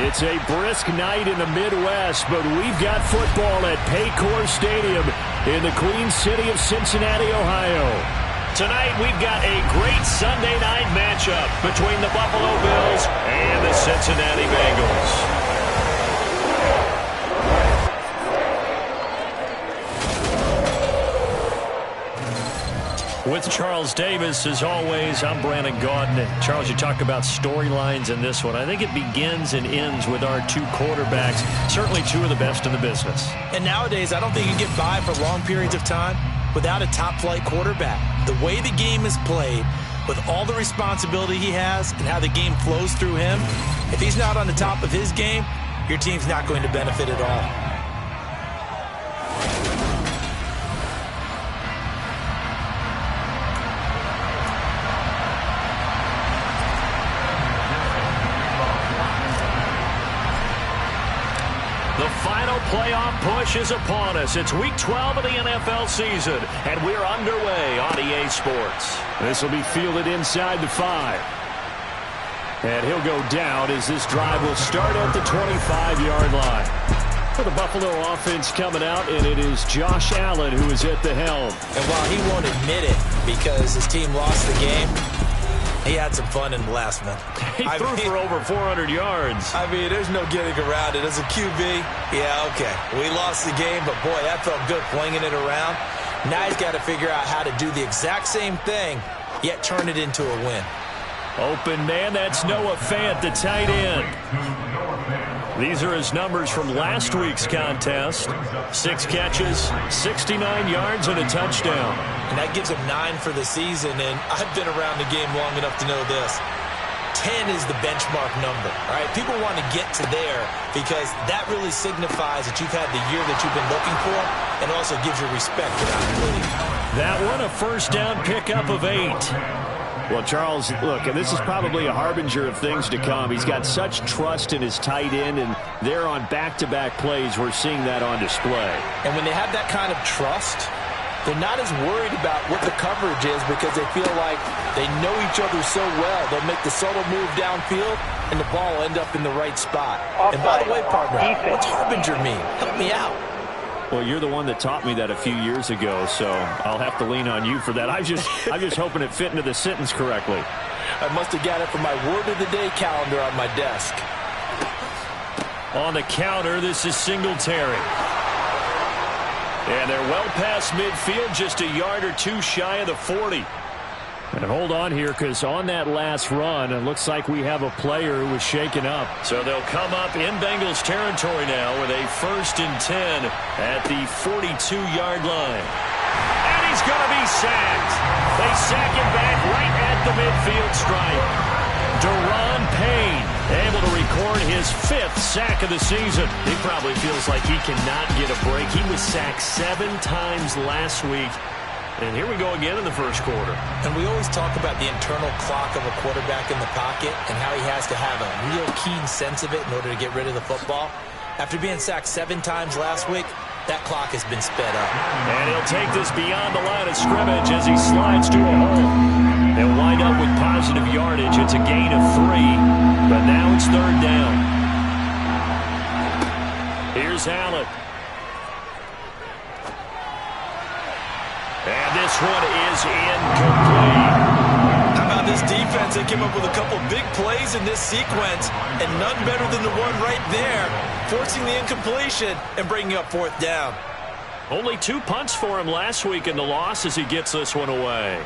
It's a brisk night in the Midwest, but we've got football at Paycor Stadium in the Queen City of Cincinnati, Ohio. Tonight, we've got a great Sunday night matchup between the Buffalo Bills and the Cincinnati Bengals. With Charles Davis, as always, I'm Brandon Gaudin. Charles, you talk about storylines in this one. I think it begins and ends with our two quarterbacks, certainly two of the best in the business. And nowadays, I don't think you get by for long periods of time without a top-flight quarterback. The way the game is played, with all the responsibility he has and how the game flows through him, if he's not on the top of his game, your team's not going to benefit at all. The final playoff push is upon us. It's Week 12 of the NFL season, and we're underway on EA Sports. This will be fielded inside the 5. And he'll go down as this drive will start at the 25-yard line. For the Buffalo offense coming out, and it is Josh Allen who is at the helm. And while he won't admit it because his team lost the game, he had some fun in the last one. He threw for over 400 yards. I mean, there's no getting around it. As a QB, yeah, okay. We lost the game, but boy, that felt good flinging it around. Now he's got to figure out how to do the exact same thing, yet turn it into a win. Open man, that's Noah Fant, the tight end. These are his numbers from last week's contest. 6 catches, 69 yards, and a touchdown. And that gives him 9 for the season, and I've been around the game long enough to know this. 10 is the benchmark number, all right? People want to get to there because that really signifies that you've had the year that you've been looking for and also gives you respect around the league. That one, a first down pickup of 8. Well, Charles, look, this is probably a harbinger of things to come. He's got such trust in his tight end, and they're on back-to-back plays. We're seeing that on display. And when they have that kind of trust, they're not as worried about what the coverage is because they feel like they know each other so well. They'll make the subtle move downfield, and the ball will end up in the right spot. And by the way, partner, what's harbinger mean? Help me out. Well, you're the one that taught me that a few years ago, so I'll have to lean on you for that. I'm just hoping it fit into the sentence correctly. I must have got it from my word of the day calendar on my desk. On the counter, this is Singletary. And they're well past midfield, just a yard or two shy of the 40. And hold on here, because on that last run, it looks like we have a player who was shaken up. So they'll come up in Bengals territory now with a 1st and 10 at the 42-yard line. And he's going to be sacked. They sack him back right at the midfield stripe. Deron Payne able to record his 5th sack of the season. He probably feels like he cannot get a break. He was sacked 7 times last week. And here we go again in the first quarter. And we always talk about the internal clock of a quarterback in the pocket and how he has to have a real keen sense of it in order to get rid of the football. After being sacked 7 times last week, that clock has been sped up. And he'll take this beyond the line of scrimmage as he slides to a hole. They'll wind up with positive yardage. It's a gain of 3, but now it's 3rd down. Here's Allen. And this one is incomplete. How about this defense? They came up with a couple big plays in this sequence, and none better than the one right there, forcing the incompletion and bringing up 4th down. Only 2 punts for him last week in the loss as he gets this one away.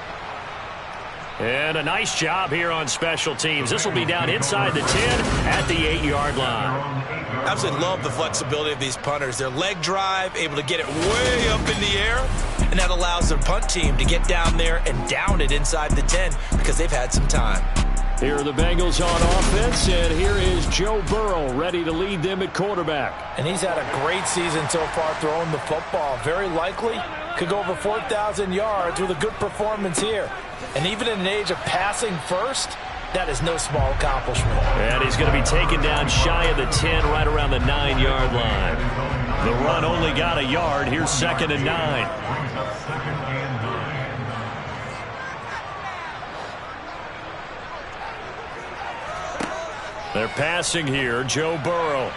And a nice job here on special teams. This will be down inside the 10 at the 8-yard line. Absolutely love the flexibility of these punters. Their leg drive, able to get it way up in the air, and that allows their punt team to get down there and down it inside the 10 because they've had some time. Here are the Bengals on offense, and here is Joe Burrow ready to lead them at quarterback. And he's had a great season so far throwing the football. Very likely could go over 4,000 yards with a good performance here. And even in an age of passing first, that is no small accomplishment. And he's going to be taken down shy of the 10, right around the 9-yard line. The run only got a yard. Here's 2nd and 9. They're passing here. Joe Burrow.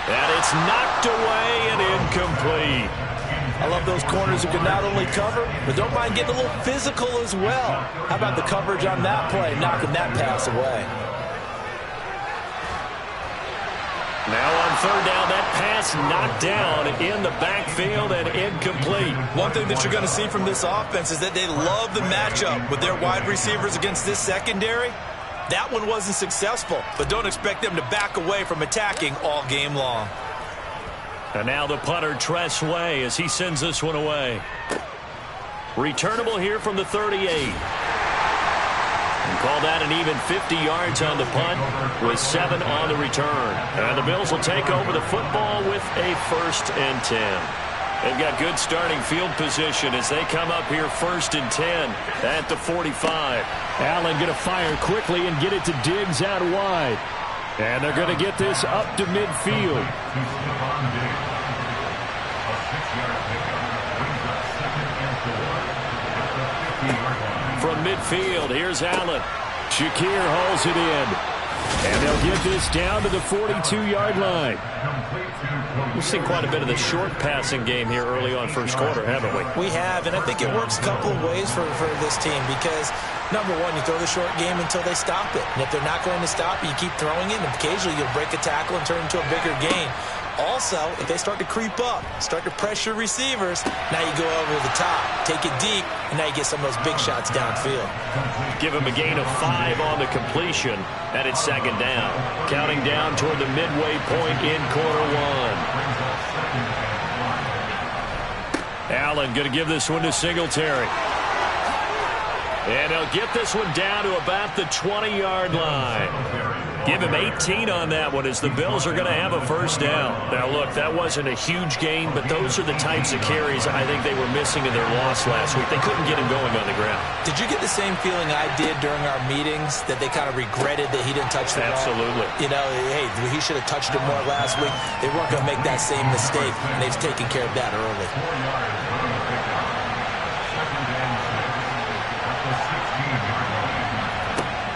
And it's knocked away and incomplete. I love those corners who can not only cover, but don't mind getting a little physical as well. How about the coverage on that play, knocking that pass away? Now on third down, that pass knocked down in the backfield and incomplete. One thing that you're going to see from this offense is that they love the matchup with their wide receivers against this secondary. That one wasn't successful, but don't expect them to back away from attacking all game long. And now the punter, Tress Way, as he sends this one away. Returnable here from the 38. And call that an even 50 yards on the punt with 7 on the return. And the Bills will take over the football with a 1st and 10. They've got good starting field position as they come up here 1st and 10 at the 45. Allen going to fire quickly and get it to Diggs out wide. And they're going to get this up to midfield. From midfield, here's Allen. Shakir hauls it in. And they'll get this down to the 42-yard line. We've seen quite a bit of the short passing game here early on first quarter, haven't we? We have, and I think it works a couple of ways for this team because, number one, you throw the short game until they stop it. And if they're not going to stop it, you keep throwing it, and occasionally you'll break a tackle and turn it into a bigger gain. Also, if they start to creep up, start to pressure receivers, now you go over the top, take it deep, and now you get some of those big shots downfield. Give him a gain of 5 on the completion, and it's 2nd down. Counting down toward the midway point in quarter 1. Allen going to give this one to Singletary. And they'll get this one down to about the 20-yard line. Give him 18 on that one as the Bills are going to have a 1st down. Now, look, that wasn't a huge gain, but those are the types of carries I think they were missing in their loss last week. They couldn't get him going on the ground. Did you get the same feeling I did during our meetings, that they kind of regretted that he didn't touch the ball? Absolutely. You know, hey, he should have touched it more last week. They weren't going to make that same mistake, and they've taken care of that early.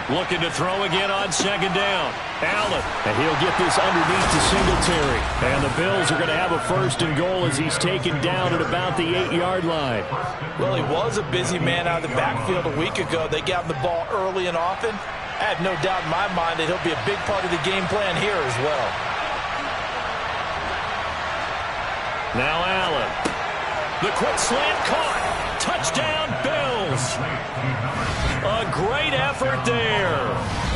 Looking to throw again on 2nd down. Allen. And he'll get this underneath to Singletary. And the Bills are going to have a 1st and goal as he's taken down at about the 8-yard line. Well, he was a busy man out of the backfield a week ago. They got him the ball early and often. I have no doubt in my mind that he'll be a big part of the game plan here as well. Now Allen. The quick slant caught. Touchdown, Bills. A great effort there.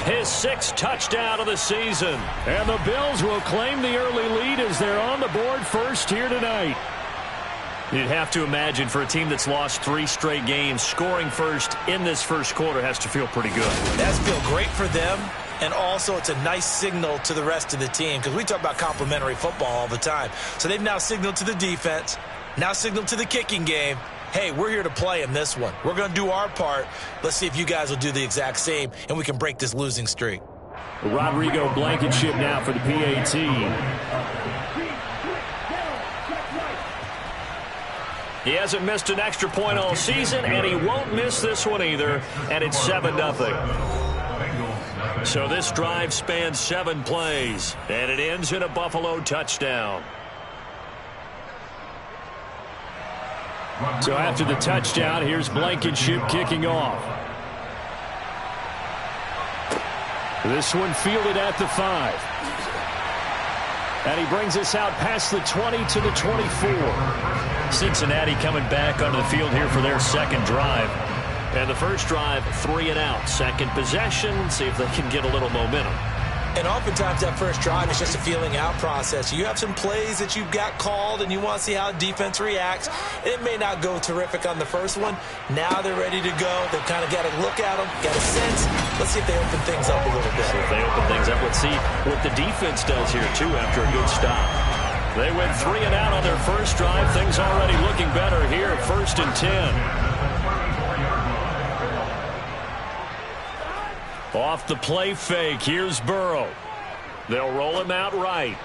His 6th touchdown of the season. And the Bills will claim the early lead as they're on the board first here tonight. You'd have to imagine for a team that's lost 3 straight games, scoring first in this first quarter has to feel pretty good. That's feel great for them. And also, it's a nice signal to the rest of the team because we talk about complementary football all the time. So they've now signaled to the defense, now signaled to the kicking game. Hey, we're here to play in this one. We're going to do our part. Let's see if you guys will do the exact same, and we can break this losing streak. Rodrigo Blankenship now for the PAT. He hasn't missed an extra point all season, and he won't miss this one either, and it's 7-0. So this drive spans 7 plays, and it ends in a Buffalo touchdown. So after the touchdown, here's Blankenship kicking off. This one fielded at the 5. And he brings us out past the 20 to the 24. Cincinnati coming back onto the field here for their 2nd drive. And the first drive, 3 and out. 2nd possession, see if they can get a little momentum. And oftentimes that first drive is just a feeling out process. You have some plays that you've got called and you want to see how defense reacts. It may not go terrific on the first one. Now they're ready to go. They've kind of got to look at them, got a sense. Let's see if they open things up a little bit. See if they open things up. Let's see what the defense does here, too, after a good stop. They went 3 and out on their first drive. Things already looking better here, 1st and 10. Off the play fake, here's Burrow. They'll roll him out right.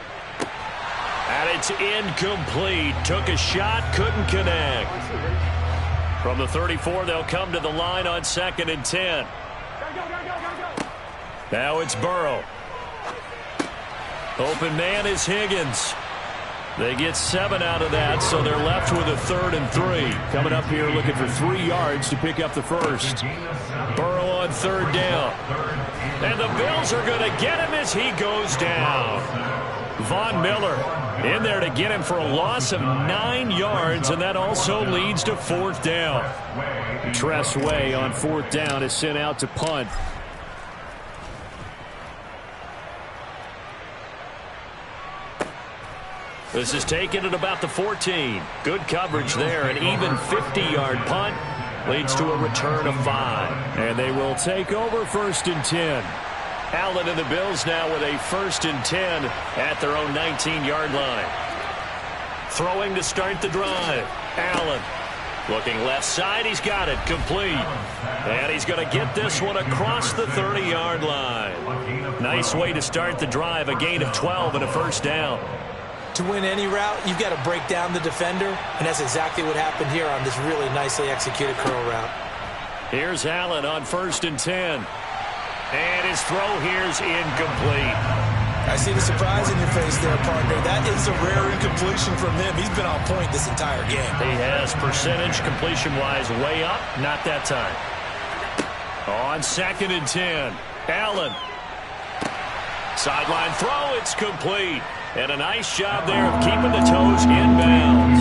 And it's incomplete. Took a shot, couldn't connect. From the 34, they'll come to the line on 2nd and 10. Now it's Burrow. Open man is Higgins. They get 7 out of that, so they're left with a 3rd and 3. Coming up here looking for 3 yards to pick up the first. Burrow on 3rd down. And the Bills are going to get him as he goes down. Von Miller in there to get him for a loss of 9 yards, and that also leads to 4th down. Tress Way on 4th down is sent out to punt. This is taken at about the 14. Good coverage there. An even 50-yard punt leads to a return of 5. And they will take over 1st and 10. Allen and the Bills now with a 1st and 10 at their own 19-yard line. Throwing to start the drive. Allen looking left side. He's got it. Complete. And he's going to get this one across the 30-yard line. Nice way to start the drive. A gain of 12 and a 1st down. To win any route, you've got to break down the defender, and that's exactly what happened here on this really nicely executed curl route. Here's Allen on 1st and 10. And his throw here's incomplete. I see the surprise in your face there, partner. That is a rare incompletion from him. He's been on point this entire game. He has percentage completion-wise way up. Not that time. On 2nd and 10. Allen. Sideline throw. It's complete. And a nice job there of keeping the toes inbounds.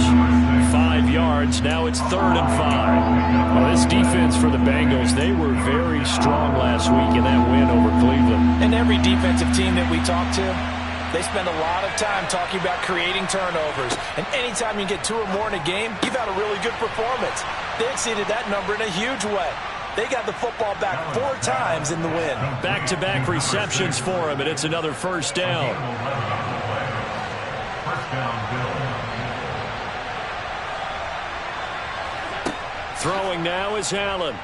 5 yards. Now it's 3rd and 5. Well, this defense for the Bengals, they were very strong last week in that win over Cleveland. And every defensive team that we talk to, they spend a lot of time talking about creating turnovers. And anytime you get 2 or more in a game, you've had a really good performance. They exceeded that number in a huge way. They got the football back 4 times in the win. Back-to-back receptions for him, and it's another 1st down. Throwing now is Allen.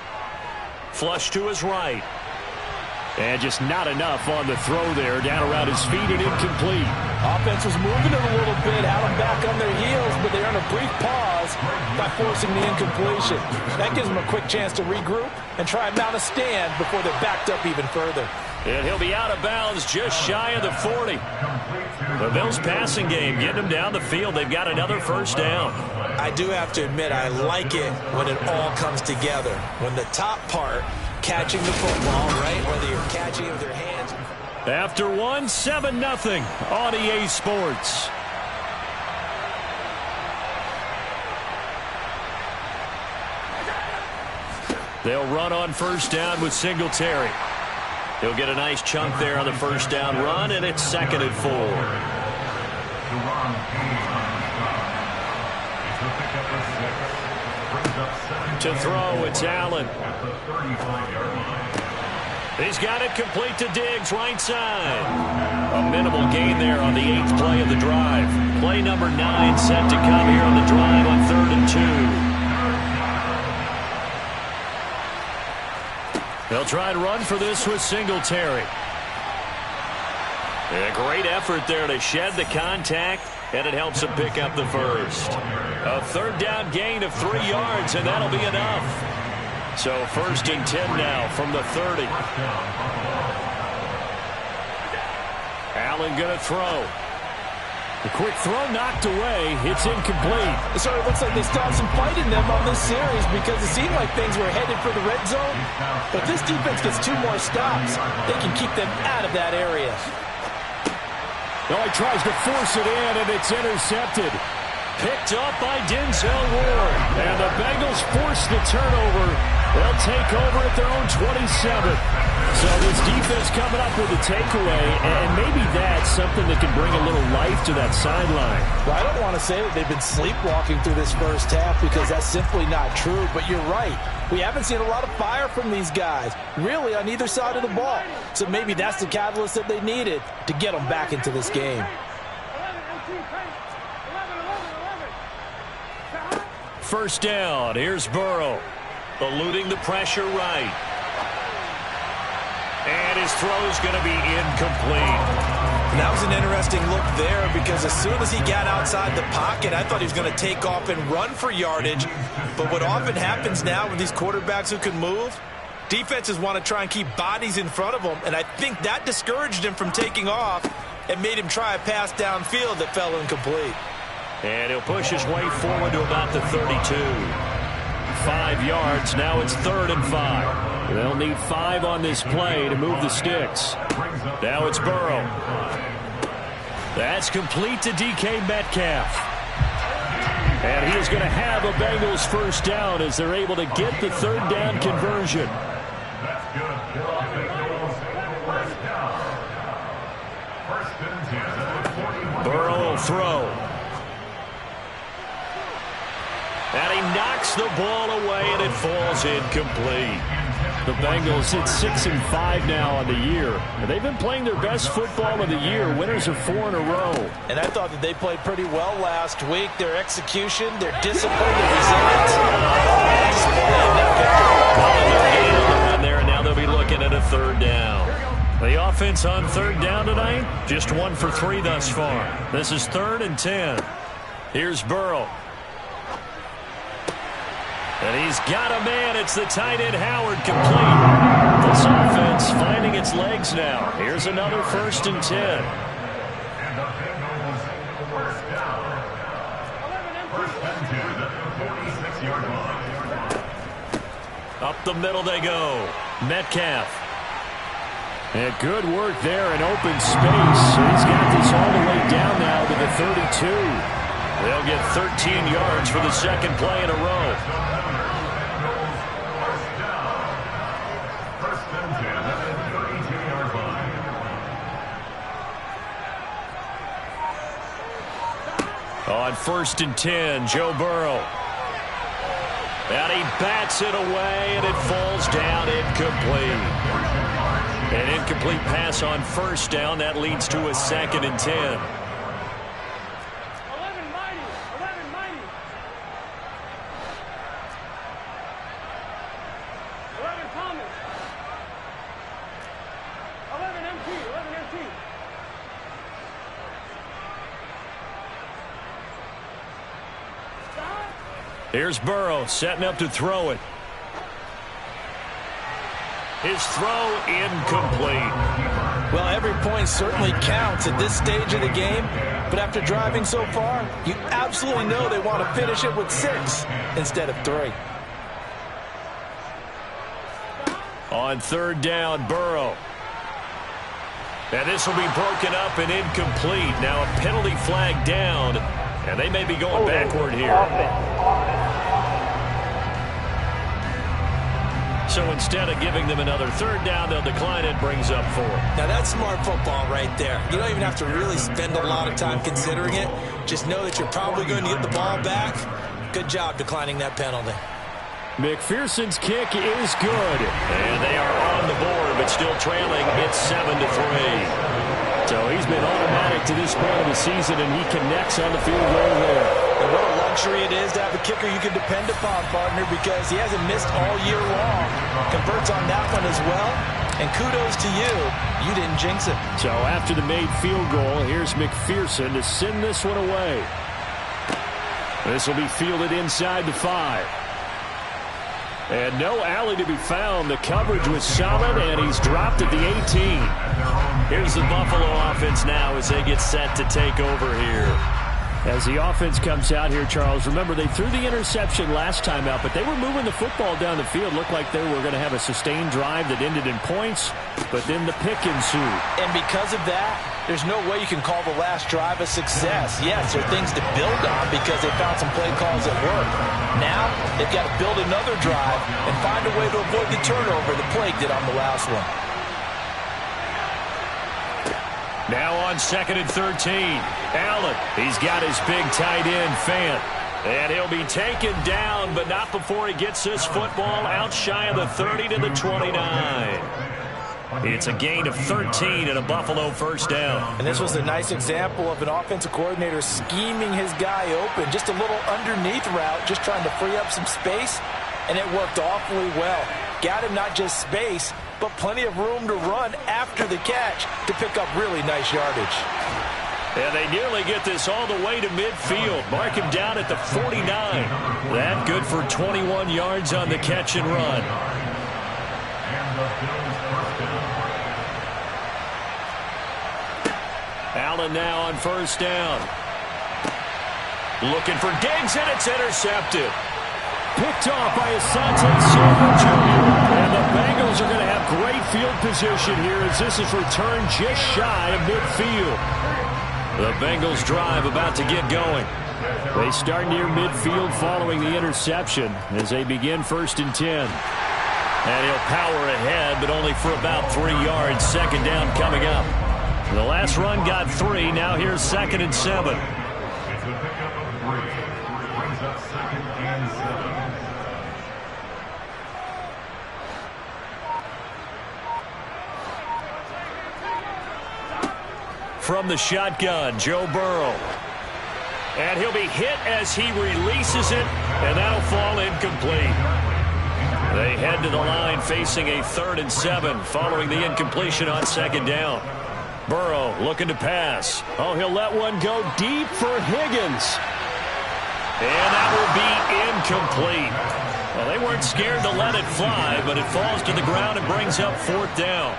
Flush to his right. And just not enough on the throw there. Down around his feet and incomplete. Offense was moving it a little bit, had them back on their heels, but they earned a brief pause by forcing the incompletion. That gives them a quick chance to regroup and try and mount a stand before they're backed up even further. And he'll be out of bounds just shy of the 40. The Bills passing game getting them down the field. They've got another 1st down. I do have to admit I like it when it all comes together. When the top part, catching the football, right, whether you're catching it with your hands. After 1, 7-0 on EA Sports. They'll run on 1st down with Singletary. He'll get a nice chunk there on the 1st down run, and it's 2nd and 4. To throw, it's Allen. He's got it complete to Diggs, right side. A minimal gain there on the 8th play of the drive. Play number 9 set to come here on the drive on 3rd and 2. They'll try to run for this with Singletary. A great effort there to shed the contact, and it helps him pick up the first. A 3rd down gain of 3 yards, and that'll be enough. So 1st and 10 now from the 30. Allen going to throw. The quick throw knocked away. It's incomplete. So it looks like they still have some fight in them on this series because it seemed like things were headed for the red zone. But this defense gets 2 more stops. They can keep them out of that area. Oh, he tries to force it in, and it's intercepted. Picked up by Denzel Ward. And the Bengals force the turnover. They'll take over at their own 27. So this defense coming up with a takeaway, and maybe that's something that can bring a little life to that sideline. Well, I don't want to say that they've been sleepwalking through this first half because that's simply not true, but you're right. We haven't seen a lot of fire from these guys, really on either side of the ball. So maybe that's the catalyst that they needed to get them back into this game. First down, here's Burrow, eluding the pressure right. And his throw's going to be incomplete. And that was an interesting look there because as soon as he got outside the pocket, I thought he was going to take off and run for yardage. But what often happens now with these quarterbacks who can move, Defenses want to try and keep bodies in front of them, and I think that discouraged him from taking off and made him try a pass downfield that fell incomplete. And he'll push his way forward to about the 32. 5 yards. Now it's 3rd and 5. They'll need 5 on this play to move the sticks. Now it's Burrow. That's complete to DK Metcalf. And he is going to have a Bengals first down as they're able to get the 3rd down conversion. Burrow will throw. And he knocks the ball away, and it falls incomplete. The Bengals hit 6-5 now on the year. And they've been playing their best football of the year. Winners of 4 in a row. And I thought that they played pretty well last week. Their execution, their discipline, their resilience. And now they'll be looking at a 3rd down. The offense on 3rd down tonight, just 1 for 3 thus far. This is 3rd and 10. Here's Burrow. And he's got a man. It's the tight end Howard, complete. This offense finding its legs now. Here's another 1st and 10. Up the middle they go. Metcalf. And good work there in open space. He's got this all the way down now to the 32. They'll get 13 yards for the 2nd play in a row. On 1st and 10, Joe Burrow. And he bats it away, and it falls down incomplete. An incomplete pass on 1st down. That leads to a 2nd and 10. Here's Burrow setting up to throw it. His throw incomplete. Well, every point certainly counts at this stage of the game, but after driving so far, you absolutely know they want to finish it with 6 instead of 3. On 3rd down, Burrow. And this will be broken up and incomplete. Now a penalty flag down, and they may be going backward here. So instead of giving them another 3rd down, they'll decline it, brings up 4. Now that's smart football right there. You don't even have to really spend a lot of time considering it. Just know that you're probably going to get the ball back. Good job declining that penalty. McPherson's kick is good. And they are on the board, but still trailing. It's 7-3. So he's been automatic to this point of the season, and he connects on the field goal there. And what a luxury it is to have a kicker you can depend upon, partner, because he hasn't missed all year long. Converts on that one as well. And kudos to you. You didn't jinx it. So after the made field goal, here's McPherson to send this one away. This will be fielded inside the 5. And no alley to be found. The coverage was solid, and he's dropped at the 18. Here's the Buffalo offense now as they get set to take over here. As the offense comes out here, Charles, remember they threw the interception last time out, but they were moving the football down the field. Looked like they were going to have a sustained drive that ended in points, but then the pick ensued. And because of that, there's no way you can call the last drive a success. Yes, there are things to build on because they found some play calls that work. Now, they've got to build another drive and find a way to avoid the turnover the play did on the last one. Now on 2nd and 13, Allen. He's got his big tight end, Fant. And he'll be taken down, but not before he gets this football out shy of the 30 to the 29. It's a gain of 13 and a Buffalo first down. And this was a nice example of an offensive coordinator scheming his guy open. Just a little underneath route, just trying to free up some space, and it worked awfully well. Got him not just space, but plenty of room to run after the catch to pick up really nice yardage. And they nearly get this all the way to midfield. Mark him down at the 49. That good for 21 yards on the catch and run. Allen now on first down. Looking for Diggs, and it's intercepted. Picked off by Asante Samuel Jr. And the Bengals are going to have great field position here as this is returned just shy of midfield. The Bengals drive about to get going. They start near midfield following the interception as they begin 1st and 10. And he'll power ahead, but only for about 3 yards. 2nd down coming up. The last run got 3. Now here's 2nd and 7. From the shotgun, Joe Burrow. And he'll be hit as he releases it, and that'll fall incomplete. They head to the line facing a 3rd and 7 following the incompletion on 2nd down. Burrow looking to pass. Oh, he'll let one go deep for Higgins. And that will be incomplete. Well, they weren't scared to let it fly, but it falls to the ground and brings up 4th down.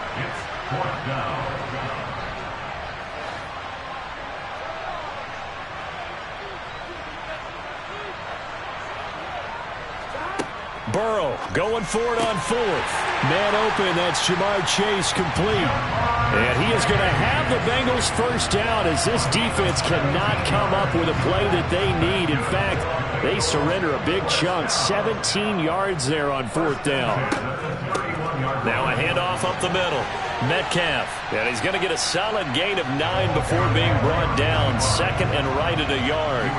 Burrow going for it on 4th. Man open, that's Jamar Chase complete. And he is going to have the Bengals 1st down as this defense cannot come up with a play that they need. In fact, they surrender a big chunk, 17 yards there on 4th down. Now a handoff up the middle. Metcalf, and he's going to get a solid gain of 9 before being brought down. 2nd and right at a yard.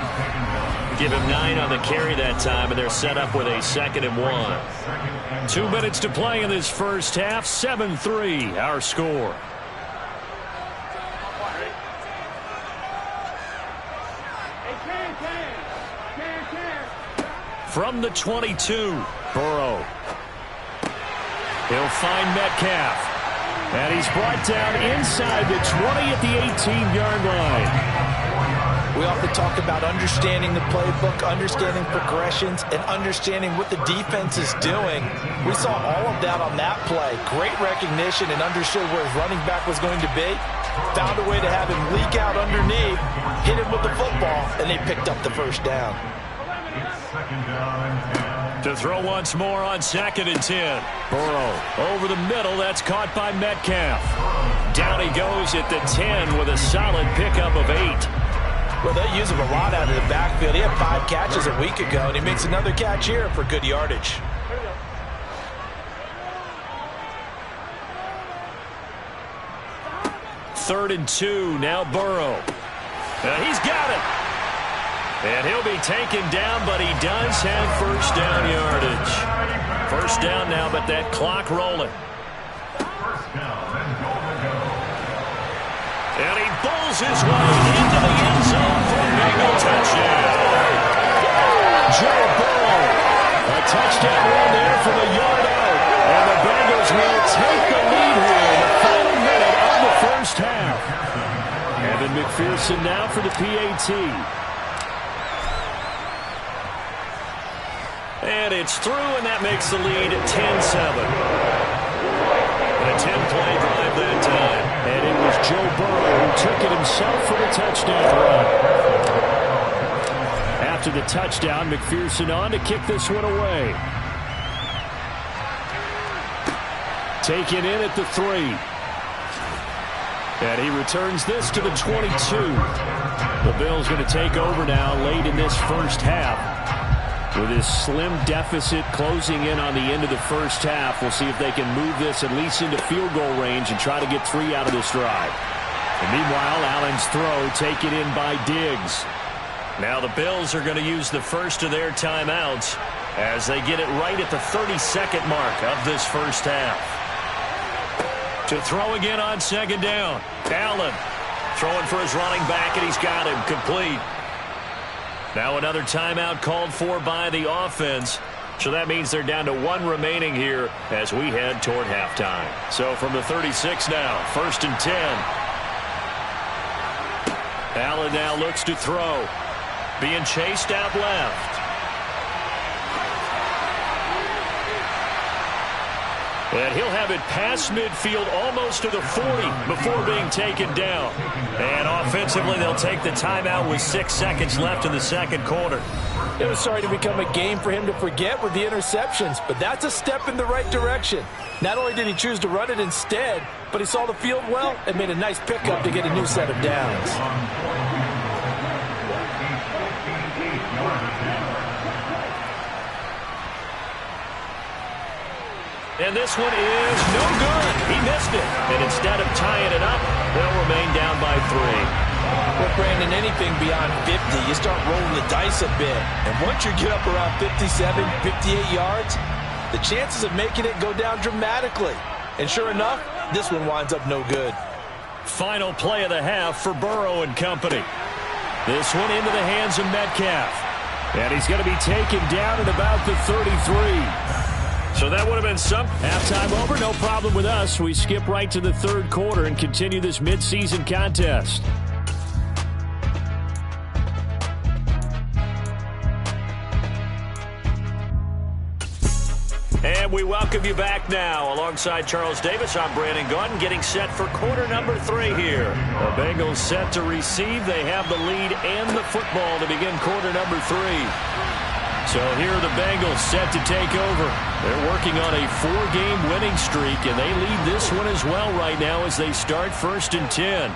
Give him 9 on the carry that time, and they're set up with a 2nd and 1. 2 minutes to play in this first half. 7-3, our score. From the 22, Burrow. He'll find Metcalf. And he's brought down inside the 20 at the 18-yard line. We often talk about understanding the playbook, understanding progressions, and understanding what the defense is doing. We saw all of that on that play. Great recognition and understood where his running back was going to be. Found a way to have him leak out underneath, hit him with the football, and they picked up the 1st down. To throw once more on 2nd and 10. Burrow over the middle. That's caught by Metcalf. Down he goes at the 10 with a solid pickup of 8. Well, they use him a lot out of the backfield. He had 5 catches a week ago, and he makes another catch here for good yardage. Third and 2, now Burrow. He's got it. And he'll be taken down, but he does have 1st down yardage. 1st down now, but that clock rolling. And he bowls his way into the end zone for a Bengal touchdown. Joe Burrow, a touchdown run there from a yard out. And the Bengals will take the lead here in the final minute of the first half. Evan McPherson now for the PAT. And it's through, and that makes the lead 10-7. A 10-play drive that time. And it was Joe Burrow who took it himself for the touchdown run. After the touchdown, McPherson on to kick this one away. Taken in at the 3. And he returns this to the 22. The Bills going to take over now late in this first half. With his slim deficit closing in on the end of the first half, we'll see if they can move this at least into field goal range and try to get 3 out of this drive. And meanwhile, Allen's throw taken in by Diggs. Now the Bills are going to use the first of their timeouts as they get it right at the 32nd mark of this first half. To throw again on 2nd down. Allen throwing for his running back, and he's got him complete. Now another timeout called for by the offense. So that means they're down to 1 remaining here as we head toward halftime. So from the 36 now, 1st and 10. Allen now looks to throw. Being chased out left. And he'll have it past midfield almost to the 40 before being taken down. And offensively, they'll take the timeout with 6 seconds left in the second quarter. It was starting to become a game for him to forget with the interceptions, but that's a step in the right direction. Not only did he choose to run it instead, but he saw the field well and made a nice pickup to get a new set of downs. And this one is no good. He missed it. And instead of tying it up, they'll remain down by 3. Well, Brandon, anything beyond 50, you start rolling the dice a bit. And once you get up around 57, 58 yards, the chances of making it go down dramatically. And sure enough, this one winds up no good. Final play of the half for Burrow and company. This one into the hands of Metcalf. And he's going to be taken down at about the 33. So that would have been some. Halftime over, no problem with us. We skip right to the third quarter and continue this midseason contest. And we welcome you back now. Alongside Charles Davis, I'm Brandon Gaudin, getting set for quarter number 3 here. The Bengals set to receive. They have the lead and the football to begin quarter number 3. So here are the Bengals set to take over. They're working on a 4-game winning streak, and they lead this one as well right now as they start 1st and 10.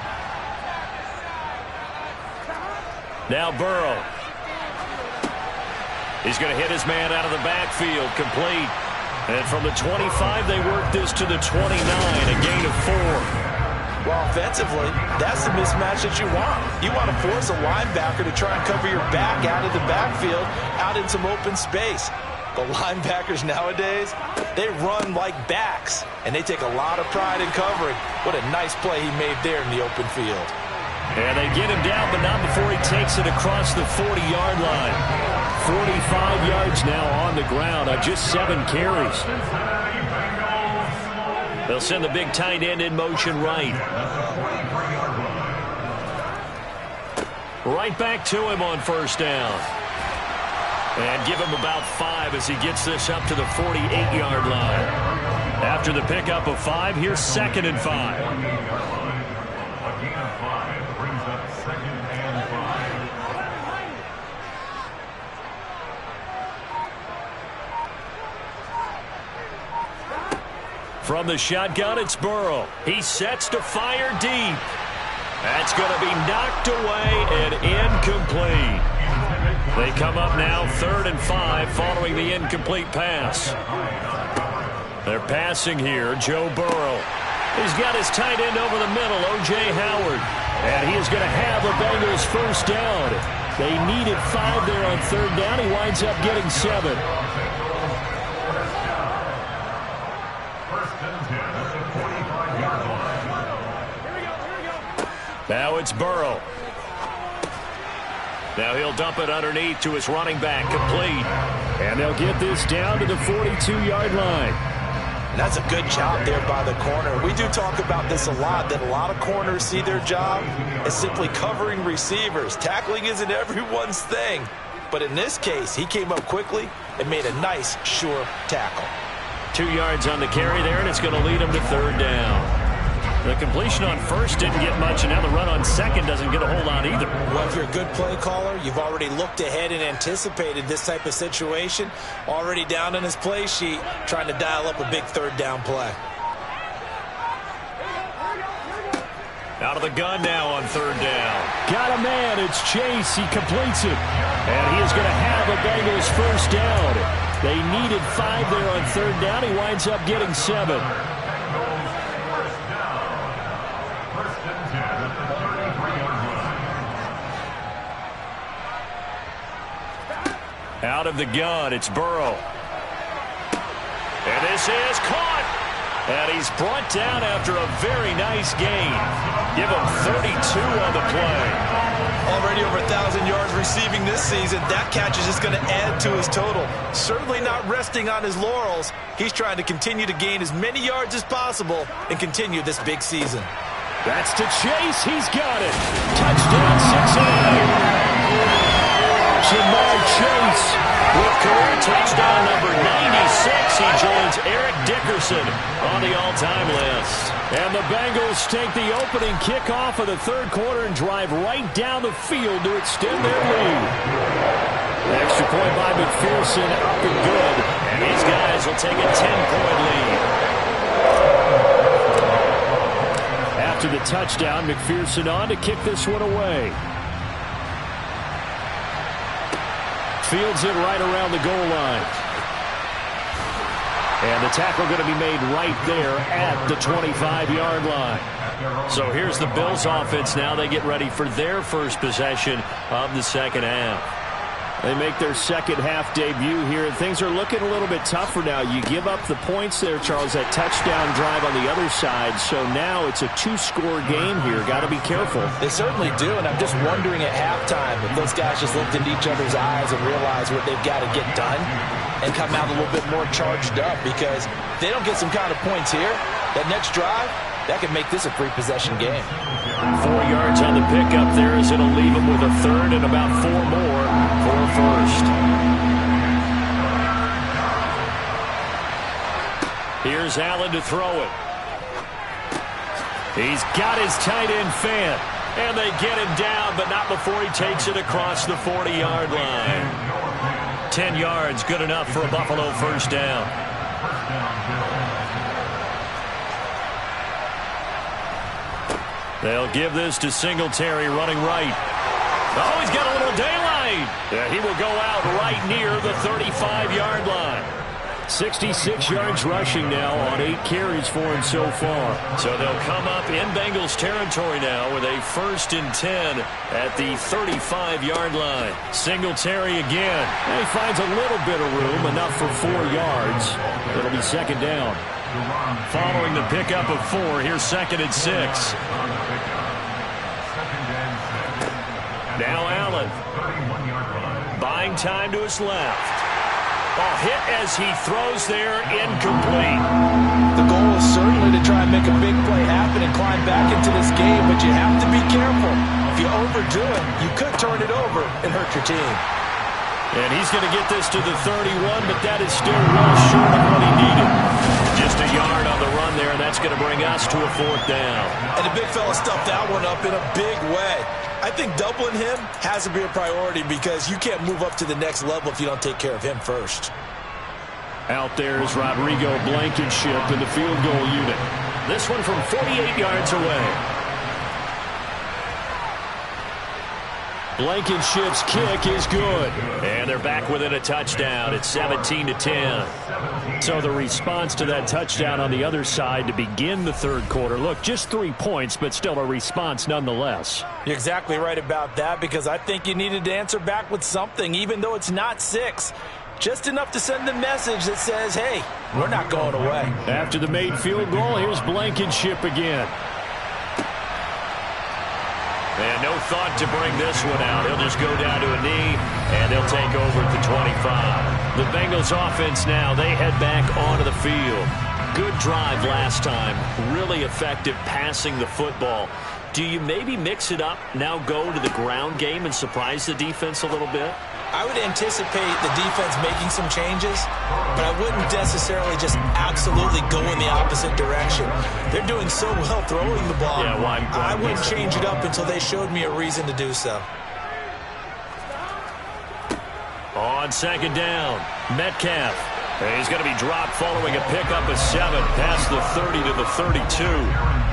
Now Burrow. He's going to hit his man out of the backfield, complete. And from the 25, they work this to the 29, a gain of 4. Well, offensively, that's the mismatch that you want. You want to force a linebacker to try and cover your back out of the backfield, out in some open space. The linebackers nowadays, they run like backs, and they take a lot of pride in covering. What a nice play he made there in the open field. And they get him down, but not before he takes it across the 40-yard line. 45 yards now on the ground on just 7 carries. They'll send the big tight end in motion right. Right back to him on 1st down. And give him about 5 as he gets this up to the 48-yard line. After the pickup of 5, here's 2nd and 5. From the shotgun, it's Burrow. He sets to fire deep. That's going to be knocked away and incomplete. They come up now 3rd and 5 following the incomplete pass. They're passing here, Joe Burrow. He's got his tight end over the middle, O.J. Howard. And he is going to have the Bengals 1st down. They needed 5 there on 3rd down. He winds up getting 7. Now it's Burrow. Now he'll dump it underneath to his running back, complete. And they'll get this down to the 42-yard line. And that's a good job there by the corner. We do talk about this a lot, that a lot of corners see their job as simply covering receivers. Tackling isn't everyone's thing. But in this case, he came up quickly and made a nice, sure tackle. 2 yards on the carry there, and it's going to lead him to 3rd down. The completion on 1st didn't get much, and now the run on 2nd doesn't get a whole lot either. Well, if you're a good play caller, you've already looked ahead and anticipated this type of situation. Already down on his play sheet, trying to dial up a big 3rd down play. Out of the gun now on 3rd down. Got a man. It's Chase. He completes it. And he is going to have a Bengals 1st down. They needed 5 there on 3rd down. He winds up getting 7. Out of the gun, it's Burrow. And this is caught. And he's brought down after a very nice gain. Give him 32 on the play. Already over 1,000 yards receiving this season. That catch is just going to add to his total. Certainly not resting on his laurels. He's trying to continue to gain as many yards as possible and continue this big season. That's to Chase. He's got it. Touchdown, 6-8. Jamar Chase with career touchdown number 96. He joins Eric Dickerson on the all-time list. And the Bengals take the opening kickoff of the third quarter and drive right down the field to extend their lead. The extra point by McPherson up and good. And these guys will take a 10-point lead. After the touchdown, McPherson on to kick this one away. Fields it right around the goal line. And the tackle going to be made right there at the 25-yard line. So here's the Bills offense now. They get ready for their first possession of the second half. They make their second half debut here, and things are looking a little bit tougher now. You give up the points there, Charles, that touchdown drive on the other side. So now it's a two-score game here. Got to be careful. They certainly do, and I'm just wondering at halftime if those guys just looked into each other's eyes and realized what they've got to get done and come out a little bit more charged up, because if they don't get some kind of points here, that next drive, that could make this a three-possession game. 4 yards on the pickup there as it'll leave them with a third and about 4 more for a first. Here's Allen to throw it. He's got his tight end fan. And they get him down, but not before he takes it across the 40-yard line. 10 yards, good enough for a Buffalo first down. They'll give this to Singletary running right. Oh, he's got a little daylight. Yeah, he will go out right near the 35-yard line. 66 yards rushing now on 8 carries for him so far. So they'll come up in Bengals territory now with a 1st and 10 at the 35-yard line. Singletary again. And he finds a little bit of room, enough for 4 yards. It'll be second down. Following the pickup of 4, here's 2nd and 6. Now Allen. Buying time to his left. Oh, hit as he throws there, incomplete. The goal is certainly to try and make a big play happen and climb back into this game, but you have to be careful. If you overdo it, you could turn it over and hurt your team. And he's going to get this to the 31, but that is still well short of what he needed. Just a yard on the run there, and that's going to bring us to a 4th down. And the big fella stuffed that one up in a big way. I think doubling him has to be a priority, because you can't move up to the next level if you don't take care of him first. Out there is Rodrigo Blankenship in the field goal unit. This one from 48 yards away. Blankenship's kick is good. And they're back within a touchdown. It's 17-10. So the response to that touchdown on the other side to begin the third quarter. Look, just 3 points, but still a response nonetheless. You're exactly right about that, because I think you needed to answer back with something, even though it's not 6. Just enough to send the message that says, hey, we're not going away. After the made field goal, here's Blankenship again. And no thought to bring this one out. He'll just go down to a knee, and they'll take over at the 25. The Bengals offense now, they head back onto the field. Good drive last time. Really effective passing the football. Do you maybe mix it up, now go to the ground game and surprise the defense a little bit? I would anticipate the defense making some changes, but I wouldn't necessarily just absolutely go in the opposite direction. They're doing so well throwing the ball. Yeah, why I wouldn't change it up until they showed me a reason to do so. On second down, Metcalf. He's going to be dropped following a pickup of 7 past the 30 to the 32.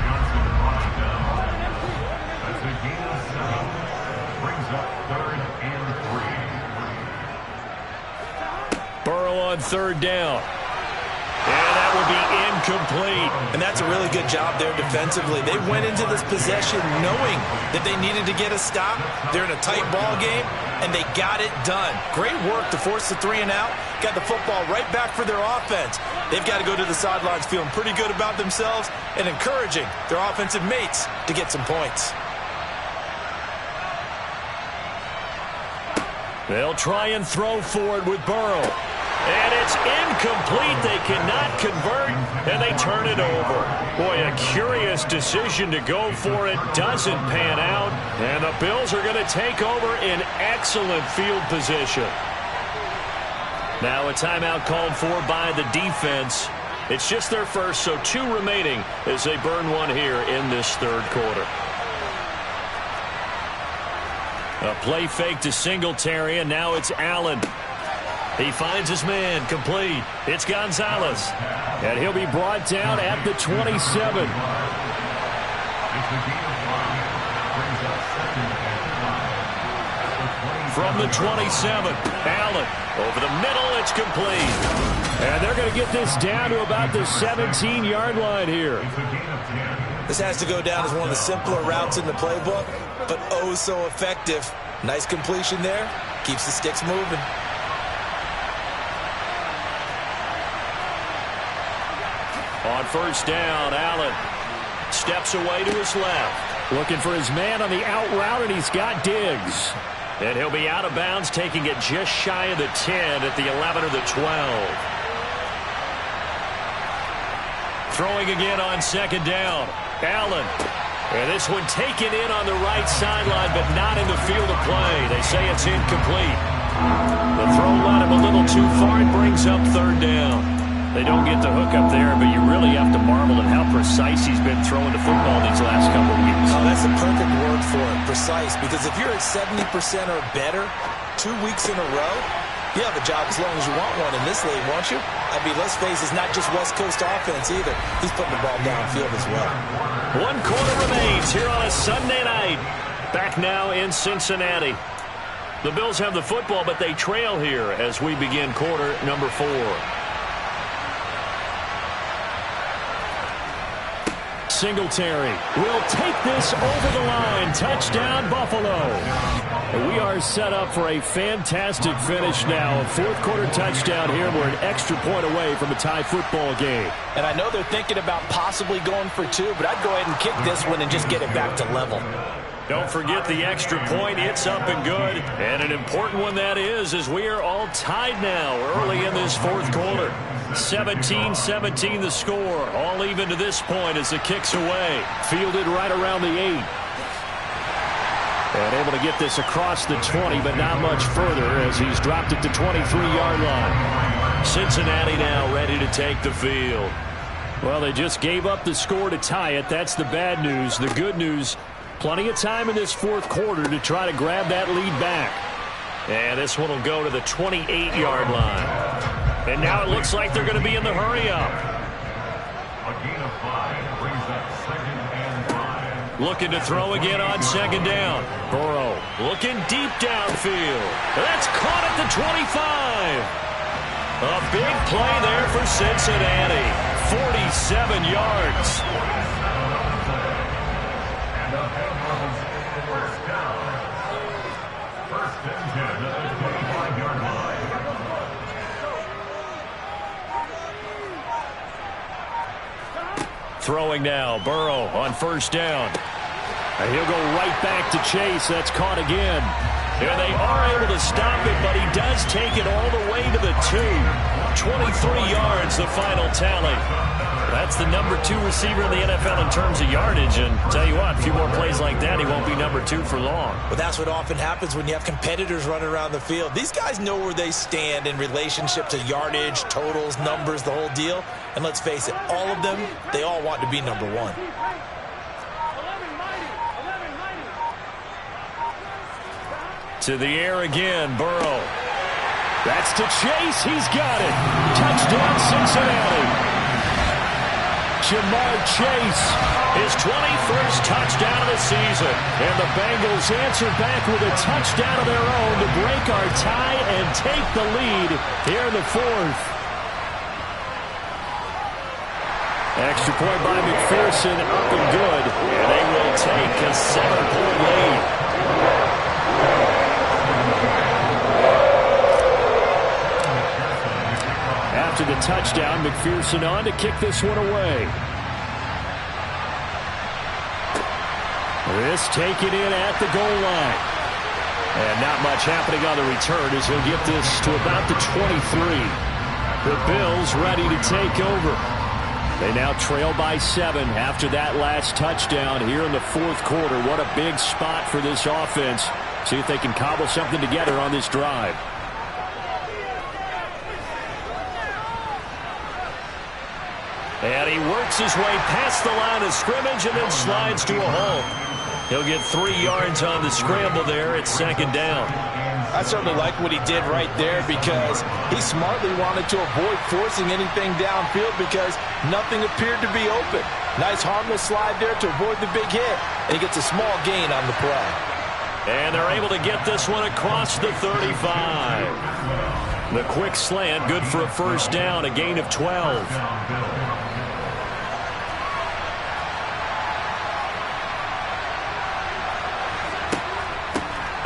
On third down. And that will be incomplete. And that's a really good job there defensively. They went into this possession knowing that they needed to get a stop. They're in a tight ball game, and they got it done. Great work to force the 3 and out. Got the football right back for their offense. They've got to go to the sidelines feeling pretty good about themselves and encouraging their offensive mates to get some points. They'll try and throw for it with Burrow. And it's incomplete. They cannot convert, and they turn it over. Boy, a curious decision to go for it. Doesn't pan out, and the Bills are going to take over in excellent field position. Now a timeout called for by the defense. It's just their first, so 2 remaining as they burn one here in this third quarter. A play fake to Singletary, and now it's Allen. He finds his man, complete. It's Gonzalez. And he'll be brought down at the 27. From the 27, Allen. Over the middle, it's complete. And they're going to get this down to about the 17-yard line here. This has to go down as one of the simpler routes in the playbook, but oh so effective. Nice completion there. Keeps the sticks moving. On first down, Allen steps away to his left. Looking for his man on the out route, and he's got Diggs. And he'll be out of bounds, taking it just shy of the 10 at the 11 or the 12. Throwing again on second down. Allen. And this one taken in on the right sideline, but not in the field of play. They say it's incomplete. The throw led him a little too far. It brings up third down. They don't get the hook up there, but you really have to marvel at how precise he's been throwing the football these last couple of weeks. Oh, that's a perfect word for it, precise, because if you're at 70% or better 2 weeks in a row, you have a job as long as you want one in this league, won't you? I mean, let's face it, it's not just West Coast offense either. He's putting the ball downfield as well. 1 quarter remains here on a Sunday night. Back now in Cincinnati. The Bills have the football, but they trail here as we begin quarter number 4. Singletary will take this over the line. Touchdown, Buffalo. We are set up for a fantastic finish now. A fourth quarter touchdown here. We're an extra point away from a tie football game. And I know they're thinking about possibly going for 2, but I'd go ahead and kick this one and just get it back to level. Don't forget the extra point. It's up and good. And an important one that is, as we are all tied now early in this fourth quarter. 17-17 the score. All even to this point as the kick's away. Fielded right around the 8. And able to get this across the 20, but not much further as he's dropped it to 23-yard line. Cincinnati now ready to take the field. Well, they just gave up the score to tie it. That's the bad news. The good news, plenty of time in this fourth quarter to try to grab that lead back. And this one will go to the 28-yard line. And now it looks like they're going to be in the hurry-up. A gain of 5 brings up 2nd and 5. Looking to throw again on second down. Burrow looking deep downfield. That's caught at the 25. A big play there for Cincinnati. 47 yards. And the Bengals first down. First and 10 at the 25-yard line. Throwing now, Burrow on first down. And he'll go right back to Chase. That's caught again. And they are able to stop it, but he does take it all the way to the 2. 23 yards, the final tally. That's the number 2 receiver in the NFL in terms of yardage. And tell you what, a few more plays like that, he won't be number 2 for long. But that's what often happens when you have competitors running around the field. These guys know where they stand in relationship to yardage, totals, numbers, the whole deal. And let's face it, all of them, they all want to be number 1. To the air again, Burrow. That's to Chase. He's got it. Touchdown, Cincinnati. Jamar Chase, his 21st touchdown of the season. And the Bengals answer back with a touchdown of their own to break our tie and take the lead here in the fourth. Extra point by McPherson, up and good. And they will take a 7-point lead. After the touchdown, McPherson on to kick this one away. This taken in at the goal line. And not much happening on the return as he'll get this to about the 23. The Bills ready to take over. They now trail by 7 after that last touchdown here in the fourth quarter. What a big spot for this offense. See if they can cobble something together on this drive. And he works his way past the line of scrimmage and then slides to a hole. He'll get 3 yards on the scramble there. It's second down. I certainly like what he did right there because he smartly wanted to avoid forcing anything downfield because nothing appeared to be open. Nice harmless slide there to avoid the big hit, and he gets a small gain on the play. And they're able to get this one across the 35. The quick slant, good for a first down, a gain of 12.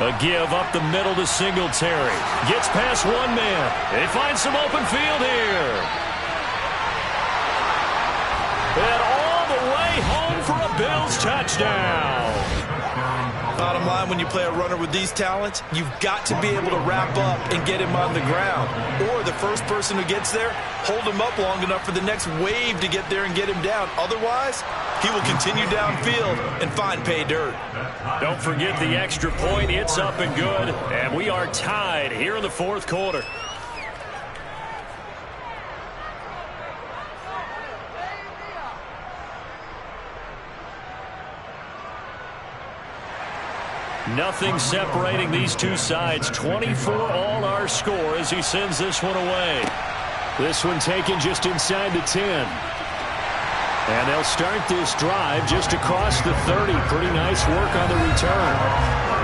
A give up the middle to Singletary. Gets past one man. They find some open field here. And all the way home for a Bills touchdown. Bottom line, when you play a runner with these talents, you've got to be able to wrap up and get him on the ground. Or the first person who gets there, hold him up long enough for the next wave to get there and get him down. Otherwise, he will continue downfield and find pay dirt. Don't forget the extra point. It's up and good. And we are tied here in the fourth quarter. Nothing separating these two sides. 24 all our score as he sends this one away. This one taken just inside the 10. And they'll start this drive just across the 30. Pretty nice work on the return.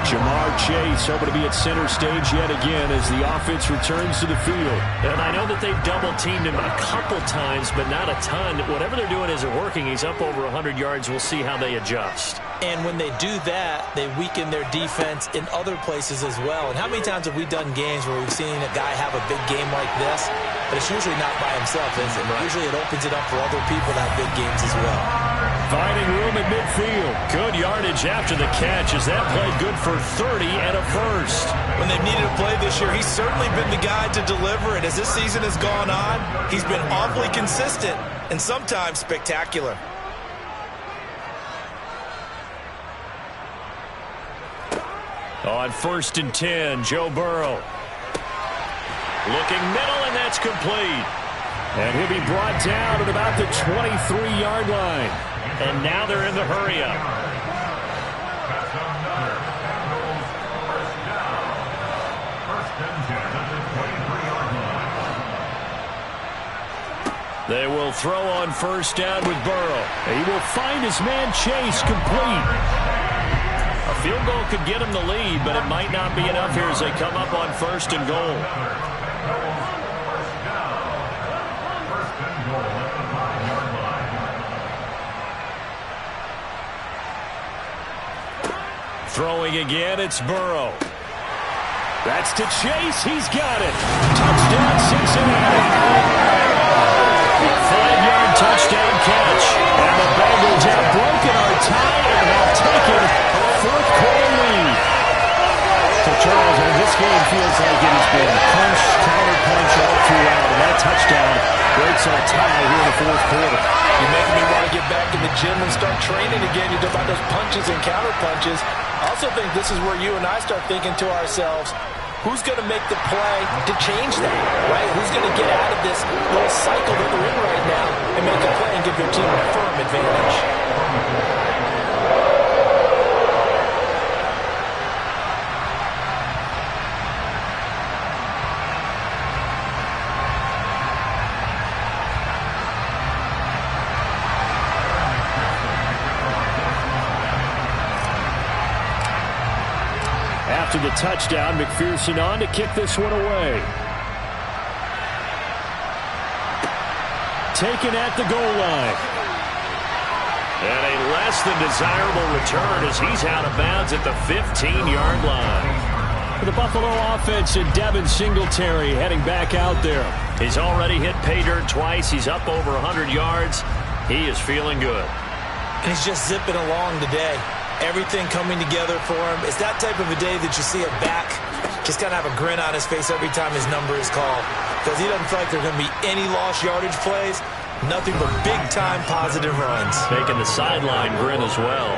Jamar Chase hoping to be at center stage yet again as the offense returns to the field. And I know that they've double-teamed him a couple times, but not a ton. Whatever they're doing isn't working. He's up over 100 yards. We'll see how they adjust. And when they do that, they weaken their defense in other places as well. And how many times have we done games where we've seen a guy have a big game like this, but it's usually not by himself, is it? Right. Usually it opens it up for other people to have big games as well. Finding room at midfield. Good yardage after the catch as that played good for 30 and a first. When they've needed a play this year, he's certainly been the guy to deliver. And as this season has gone on, he's been awfully consistent and sometimes spectacular. On 1st and 10, Joe Burrow. Looking middle, and that's complete. And he'll be brought down at about the 23-yard line. And now they're in the hurry-up. They will throw on 1st down with Burrow. He will find his man Chase complete. A field goal could get him the lead, but it might not be enough here as they come up on 1st and goal. Throwing again, it's Burrow. That's to Chase. He's got it. Touchdown, Cincinnati. 5-yard touchdown catch. And the Bengals have broken our tie and have taken a fourth quarter lead. So, Charles, this game feels like it has been punch, counter punch all throughout. And that touchdown breaks our tie here in the fourth quarter. You're making me want to get back in the gym and start training again. You talk about those punches and counter punches. I also think this is where you and I start thinking to ourselves, who's going to make the play to change that, right? Who's going to get out of this little cycle that they're in right now and make a play and give their team a firm advantage? After the touchdown, McPherson on to kick this one away. Taken at the goal line. And a less than desirable return as he's out of bounds at the 15-yard line. For the Buffalo offense and Devin Singletary heading back out there. He's already hit pay dirt twice. He's up over 100 yards. He is feeling good. And he's just zipping along today. Everything coming together for him. It's that type of a day that you see a back Just got to have a grin on his face every time his number is called, because he doesn't feel like there's going to be any lost yardage plays. Nothing but big-time positive runs. Taking the sideline grin as well.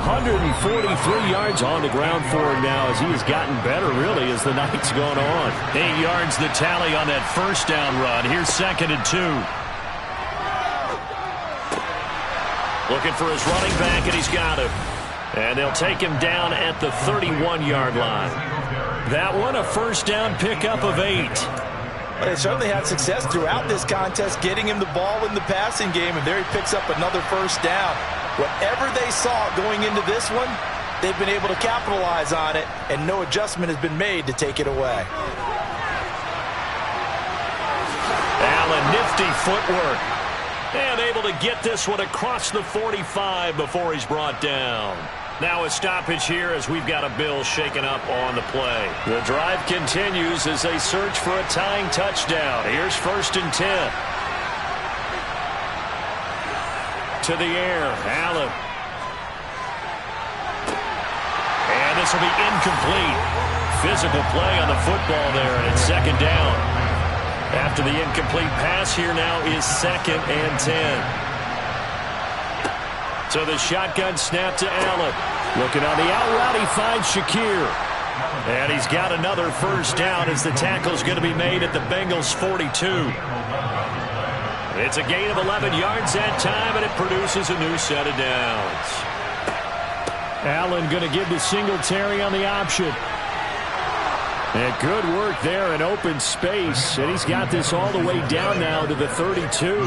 143 yards on the ground for him now as he has gotten better, really, as the night's gone on. 8 yards the tally on that first down run. Here's 2nd and 2. Looking for his running back, and he's got him. And they'll take him down at the 31-yard line. That one, a first down pickup of 8. They certainly had success throughout this contest, getting him the ball in the passing game, and there he picks up another first down. Whatever they saw going into this one, they've been able to capitalize on it, and no adjustment has been made to take it away. Allen, nifty footwork. And able to get this one across the 45 before he's brought down. Now a stoppage here as we've got a Bills shaken up on the play. The drive continues as they search for a tying touchdown. Here's 1st and 10. To the air, Allen. And this will be incomplete. Physical play on the football there, and it's 2nd down. After the incomplete pass, here now is 2nd and 10. So the shotgun snap to Allen. Looking on the out route, he finds Shakir. And he's got another first down as the tackle's going to be made at the Bengals 42. It's a gain of 11 yards that time, and it produces a new set of downs. Allen going to give the Singletary on the option. And good work there in open space. And he's got this all the way down now to the 32.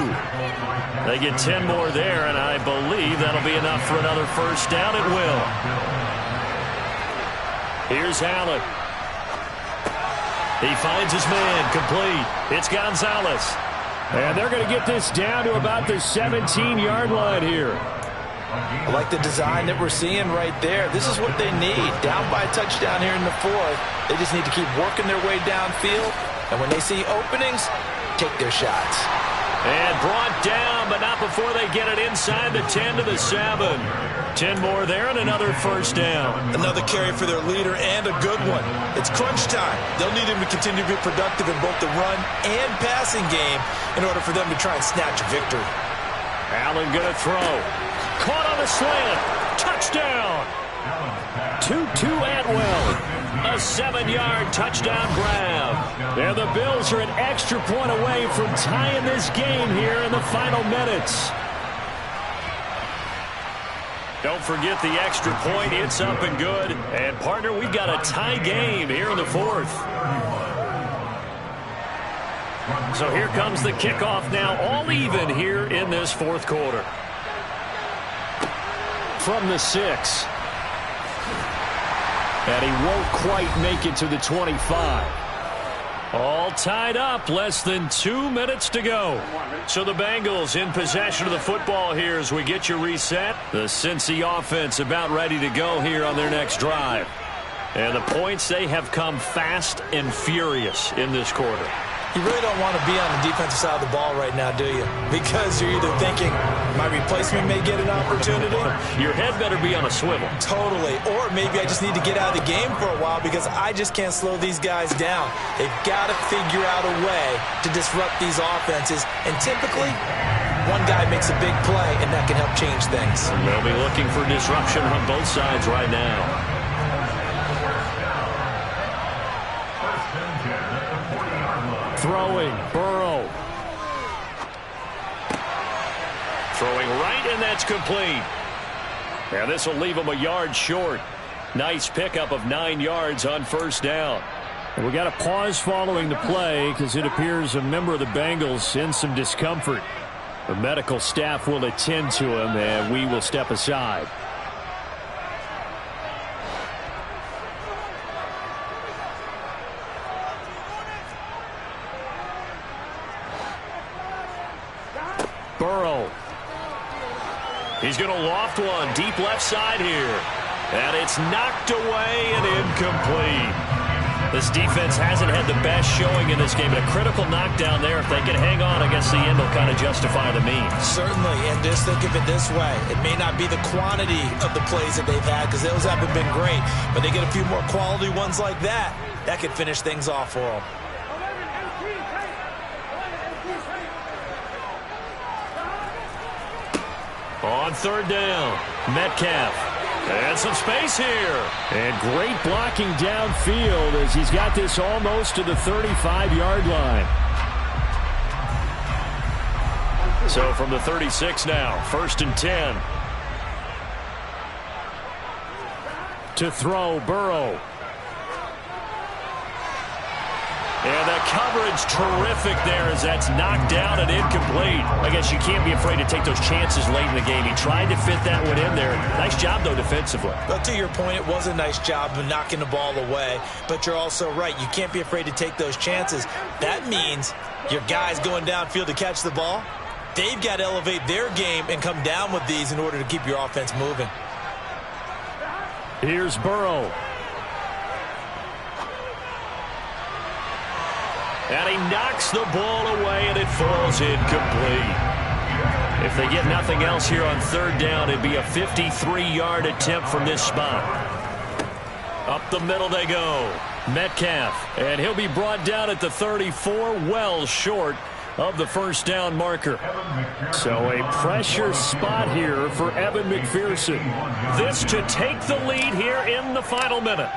They get 10 more there, and I believe that'll be enough for another first down. It will. Here's Allen. He finds his man, complete. It's Gonzalez. And they're going to get this down to about the 17-yard line here. I like the design that we're seeing right there. This is what they need. Down by a touchdown here in the 4th. They just need to keep working their way downfield. And when they see openings, take their shots. And brought down, but not before they get it inside the 10 to the 7. 10 more there and another first down. Another carry for their leader and a good one. It's crunch time. They'll need him to continue to be productive in both the run and passing game in order for them to try and snatch a victory. Allen going to throw. Caught on the slant. Touchdown. Tutu Atwell. A 7-yard touchdown grab. And the Bills are an extra point away from tying this game here in the final minutes. Don't forget the extra point. It's up and good. And, partner, we've got a tie game here in the 4th. So here comes the kickoff now, all even here in this 4th quarter. From the 6. And he won't quite make it to the 25. All tied up, less than 2 minutes to go. So the Bengals in possession of the football here as we get you reset. The Cincy offense about ready to go here on their next drive. And the points, they have come fast and furious in this quarter. You really don't want to be on the defensive side of the ball right now, do you? Because you're either thinking, my replacement may get an opportunity. Your head better be on a swivel. Totally. Or maybe I just need to get out of the game for a while because I just can't slow these guys down. They've got to figure out a way to disrupt these offenses. And typically, one guy makes a big play, and that can help change things. They'll be looking for disruption on both sides right now. Throwing, Burrow. Throwing right, and that's complete. And this will leave him a yard short. Nice pickup of 9 yards on first down. And we got a pause following the play because it appears a member of the Bengals in some discomfort. The medical staff will attend to him, and we will step aside. Burrow. He's going to loft one deep left side here. And it's knocked away and incomplete. This defense hasn't had the best showing in this game. And a critical knockdown there. If they can hang on, I guess the end will kind of justify the means. Certainly, and just think of it this way. It may not be the quantity of the plays that they've had because those haven't been great, but they get a few more quality ones like that. That could finish things off for them. On third down, Metcalf. And some space here. And great blocking downfield as he's got this almost to the 35-yard line. So from the 36 now, 1st and 10. To throw, Burrow. And the coverage terrific there as that's knocked down and incomplete. I guess you can't be afraid to take those chances late in the game. He tried to fit that one in there. Nice job, though, defensively. But to your point, it was a nice job of knocking the ball away. But you're also right. You can't be afraid to take those chances. That means your guys going downfield to catch the ball, they've got to elevate their game and come down with these in order to keep your offense moving. Here's Burrow. And he knocks the ball away, and it falls incomplete. If they get nothing else here on third down, it'd be a 53-yard attempt from this spot. Up the middle they go. Metcalf, and he'll be brought down at the 34, well short of the first down marker. So a pressure spot here for Evan McPherson. This to take the lead here in the final minute.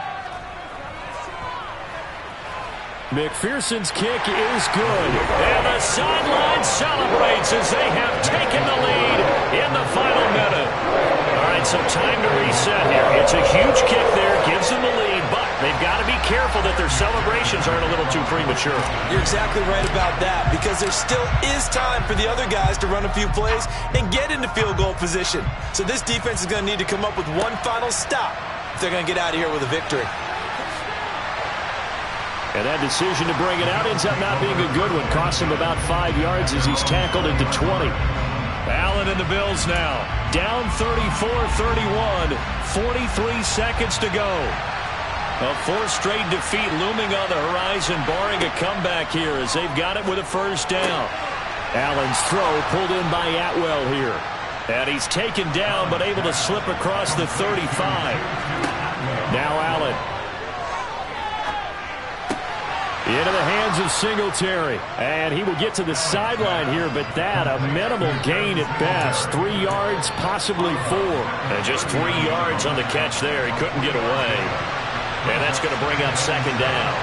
McPherson's kick is good. And the sideline celebrates as they have taken the lead in the final minute. All right, so time to reset here. It's a huge kick there, gives them the lead, but they've got to be careful that their celebrations aren't a little too premature. You're exactly right about that because there still is time for the other guys to run a few plays and get into field goal position. So this defense is going to need to come up with one final stop if they're going to get out of here with a victory. And that decision to bring it out ends up not being a good one. Costs him about 5 yards as he's tackled into 20. Allen and the Bills now. Down 34-31. 43 seconds to go. A fourth straight defeat looming on the horizon, barring a comeback here as they've got it with a first down. Allen's throw pulled in by Atwell here. And he's taken down but able to slip across the 35. Now Allen. Into the hands of Singletary. And he will get to the sideline here, but that a minimal gain at best. 3 yards, possibly 4. And just 3 yards on the catch there. He couldn't get away. And that's going to bring up second down.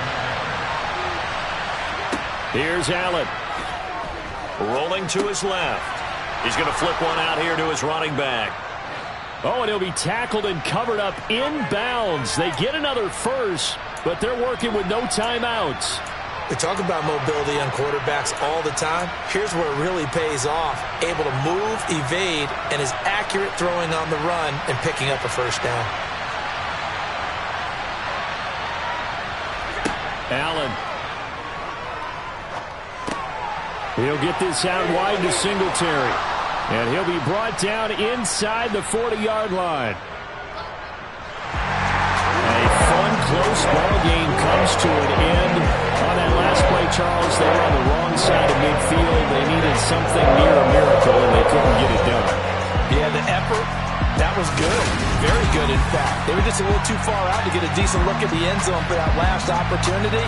Here's Allen. Rolling to his left. He's going to flip one out here to his running back. Oh, and he'll be tackled and covered up inbounds. They get another first, but they're working with no timeouts. We talk about mobility on quarterbacks all the time. Here's where it really pays off. Able to move, evade, and is accurate throwing on the run and picking up a first down. Allen. He'll get this out wide to Singletary. And he'll be brought down inside the 40-yard line. A fun, close ball game comes to an end. On that last play, Charles, they were on the wrong side of midfield. They needed something near a miracle, and they couldn't get it done. Yeah, the effort, that was good. Very good, in fact. They were just a little too far out to get a decent look at the end zone for that last opportunity.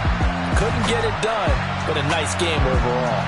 Couldn't get it done, but a nice game overall.